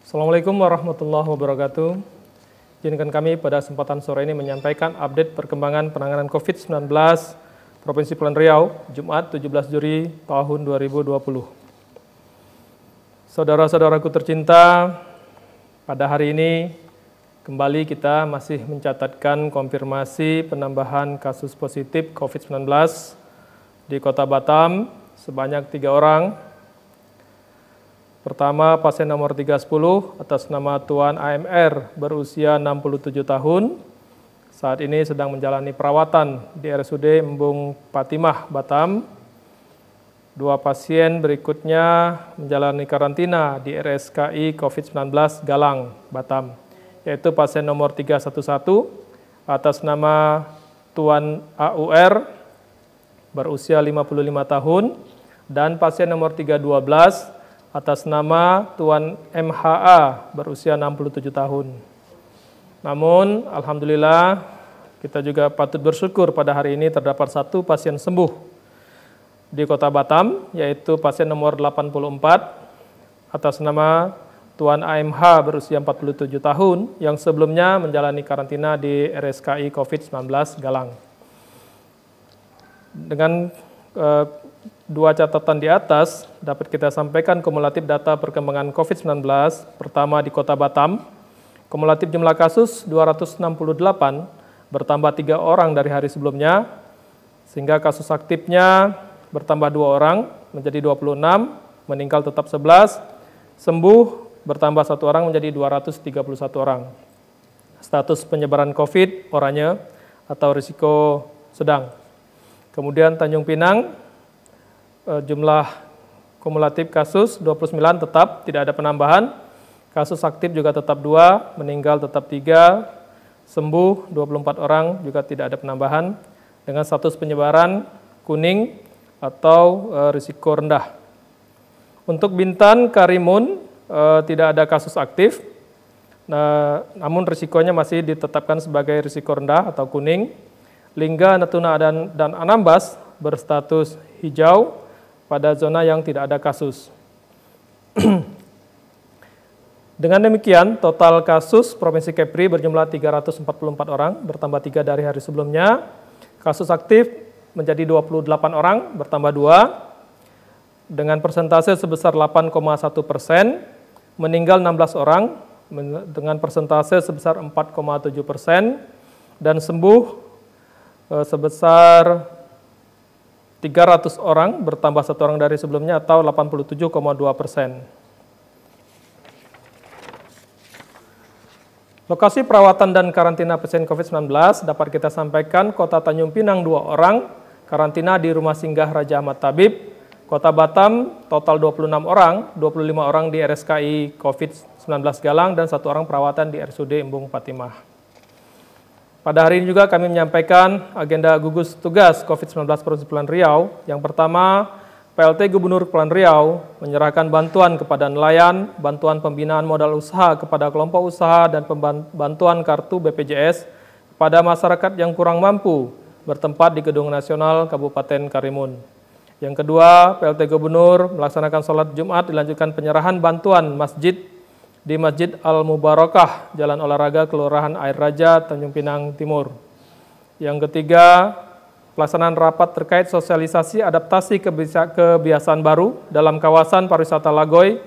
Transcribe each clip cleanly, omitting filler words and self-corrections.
Assalamualaikum warahmatullahi wabarakatuh. Izinkan kami pada kesempatan sore ini menyampaikan update perkembangan penanganan COVID-19 Provinsi Kepulauan Riau, Jumat 17 Juli tahun 2020. Saudara-saudaraku tercinta, pada hari ini kembali kita masih mencatatkan konfirmasi penambahan kasus positif COVID-19 di Kota Batam sebanyak 3 orang. Pertama, pasien nomor 310 atas nama Tuan AMR berusia 67 tahun. Saat ini sedang menjalani perawatan di RSUD Embung Patimah, Batam. 2 pasien berikutnya menjalani karantina di RSKI COVID-19 Galang, Batam, yaitu pasien nomor 311 atas nama Tuan AUR berusia 55 tahun dan pasien nomor 312 atas nama Tuan MHA berusia 67 tahun. Namun, alhamdulillah, kita juga patut bersyukur pada hari ini terdapat 1 pasien sembuh di Kota Batam, yaitu pasien nomor 84 atas nama Tuan AMH berusia 47 tahun, yang sebelumnya menjalani karantina di RSKI COVID-19 Galang. Dengan 2 catatan di atas, dapat kita sampaikan kumulatif data perkembangan COVID-19. Pertama di Kota Batam, kumulatif jumlah kasus 268, bertambah 3 orang dari hari sebelumnya, sehingga kasus aktifnya bertambah 2 orang, menjadi 26, meninggal tetap 11, sembuh bertambah 1 orang menjadi 231 orang. Status penyebaran COVID oranye atau risiko sedang. Kemudian Tanjung Pinang, jumlah kumulatif kasus 29 tetap, tidak ada penambahan. Kasus aktif juga tetap 2, meninggal tetap 3, sembuh 24 orang juga tidak ada penambahan. Dengan status penyebaran kuning atau risiko rendah. Untuk Bintan, Karimun tidak ada kasus aktif, namun risikonya masih ditetapkan sebagai risiko rendah atau kuning. Lingga, Natuna, dan Anambas berstatus hijau pada zona yang tidak ada kasus. Dengan demikian, total kasus Provinsi Kepri berjumlah 344 orang, bertambah 3 dari hari sebelumnya. Kasus aktif menjadi 28 orang, bertambah 2, dengan persentase sebesar 8,1%, meninggal 16 orang, dengan persentase sebesar 4,7%, dan sembuh sebesar 300 orang, bertambah 1 orang dari sebelumnya atau 87,2%. Lokasi perawatan dan karantina pasien COVID-19 dapat kita sampaikan Kota Tanjung Pinang 2 orang, karantina di Rumah Singgah Raja Ahmad Tabib. Kota Batam total 26 orang, 25 orang di RSKI COVID-19 Galang dan 1 orang perawatan di RSUD Embung Patimah. Pada hari ini juga kami menyampaikan agenda gugus tugas COVID-19 Provinsi Kepulauan Riau. Yang pertama, PLT Gubernur Kepulauan Riau menyerahkan bantuan kepada nelayan, bantuan pembinaan modal usaha kepada kelompok usaha, dan bantuan kartu BPJS kepada masyarakat yang kurang mampu bertempat di Gedung Nasional Kabupaten Karimun. Yang kedua, PLT Gubernur melaksanakan sholat Jumat, dilanjutkan penyerahan bantuan masjid di Masjid Al-Mubarakah, Jalan Olahraga, Kelurahan Air Raja, Tanjung Pinang Timur. Yang ketiga, pelaksanaan rapat terkait sosialisasi adaptasi kebiasaan baru dalam kawasan pariwisata Lagoy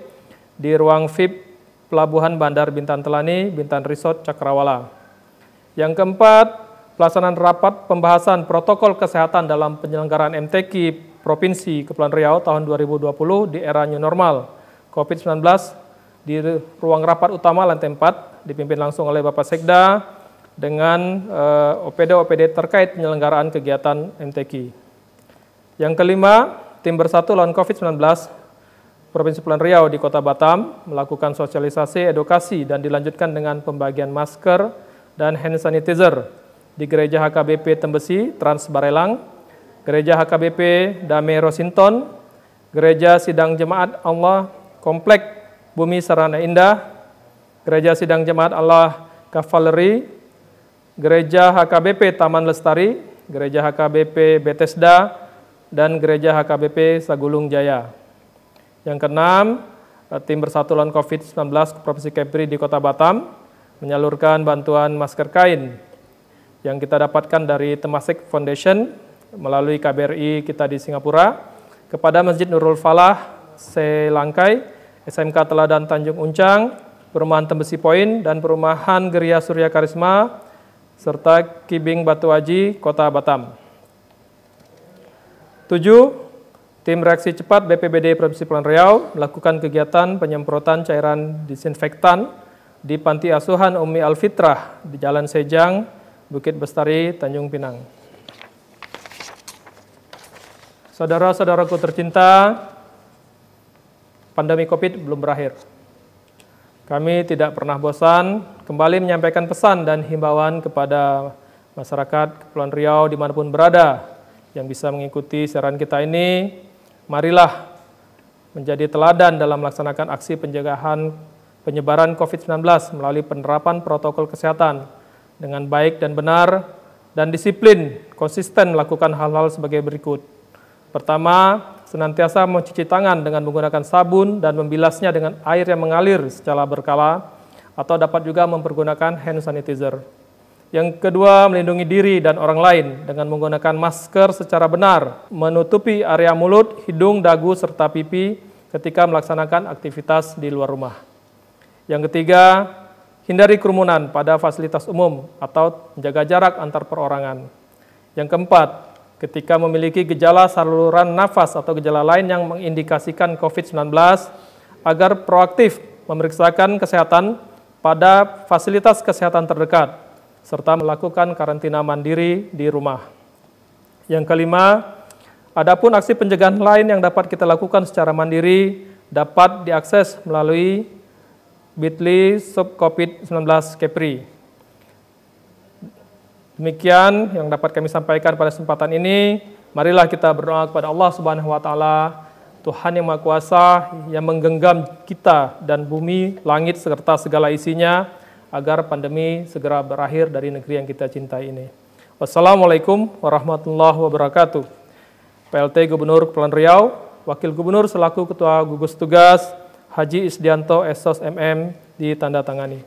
di ruang VIP Pelabuhan Bandar Bintan Telani, Bintan Resort Cakrawala. Yang keempat, pelaksanaan rapat pembahasan protokol kesehatan dalam penyelenggaraan MTQ Provinsi Kepulauan Riau tahun 2020 di era new normal COVID-19 di ruang rapat utama lantai 4, dipimpin langsung oleh Bapak Sekda dengan OPD-OPD terkait penyelenggaraan kegiatan MTQ. Yang kelima, tim bersatu lawan COVID-19 Provinsi Kepulauan Riau di Kota Batam melakukan sosialisasi, edukasi, dan dilanjutkan dengan pembagian masker dan hand sanitizer di Gereja HKBP Tembesi, Trans Barelang, Gereja HKBP Damai Rosinton, Gereja Sidang Jemaat Allah Komplek Bumi Sarana Indah, Gereja Sidang Jemaat Allah Kavaleri, Gereja HKBP Taman Lestari, Gereja HKBP Bethesda, dan Gereja HKBP Sagulung Jaya. Yang keenam, tim Bersatu Lawan COVID-19 Provinsi Kepri di Kota Batam menyalurkan bantuan masker kain yang kita dapatkan dari Temasek Foundation melalui KBRI kita di Singapura kepada Masjid Nurul Falah Selangkai, SMK Teladan Tanjung Uncang, Perumahan Tembesi Poin, dan Perumahan Geria Surya Karisma, serta Kibing Batu Aji, Kota Batam. 7. Tim Reaksi Cepat BPBD Provinsi Kepulauan Riau melakukan kegiatan penyemprotan cairan disinfektan di Panti Asuhan Umi Al-Fitrah di Jalan Sejang, Bukit Bestari, Tanjung Pinang. Saudara-saudaraku tercinta, pandemi COVID belum berakhir. Kami tidak pernah bosan kembali menyampaikan pesan dan himbauan kepada masyarakat Kepulauan Riau dimanapun berada yang bisa mengikuti siaran kita ini. Marilah menjadi teladan dalam melaksanakan aksi pencegahan penyebaran COVID-19 melalui penerapan protokol kesehatan dengan baik dan benar dan disiplin, konsisten melakukan hal-hal sebagai berikut. Pertama, senantiasa mencuci tangan dengan menggunakan sabun dan membilasnya dengan air yang mengalir secara berkala, atau dapat juga mempergunakan hand sanitizer. Yang kedua, melindungi diri dan orang lain dengan menggunakan masker secara benar, menutupi area mulut, hidung, dagu, serta pipi ketika melaksanakan aktivitas di luar rumah. Yang ketiga, hindari kerumunan pada fasilitas umum atau menjaga jarak antar perorangan. Yang keempat, ketika memiliki gejala saluran nafas atau gejala lain yang mengindikasikan COVID-19, agar proaktif memeriksakan kesehatan pada fasilitas kesehatan terdekat, serta melakukan karantina mandiri di rumah. Yang kelima, adapun aksi pencegahan lain yang dapat kita lakukan secara mandiri dapat diakses melalui bit.ly/COVID-19 Kepri. Demikian yang dapat kami sampaikan pada kesempatan ini. Marilah kita berdoa kepada Allah Subhanahu wa taala, Tuhan yang Maha Kuasa yang menggenggam kita dan bumi, langit serta segala isinya, agar pandemi segera berakhir dari negeri yang kita cintai ini. Wassalamualaikum warahmatullahi wabarakatuh. PLT Gubernur Kepulauan Riau, Wakil Gubernur selaku Ketua Gugus Tugas, Haji Isdianto Esos MM ditandatangani.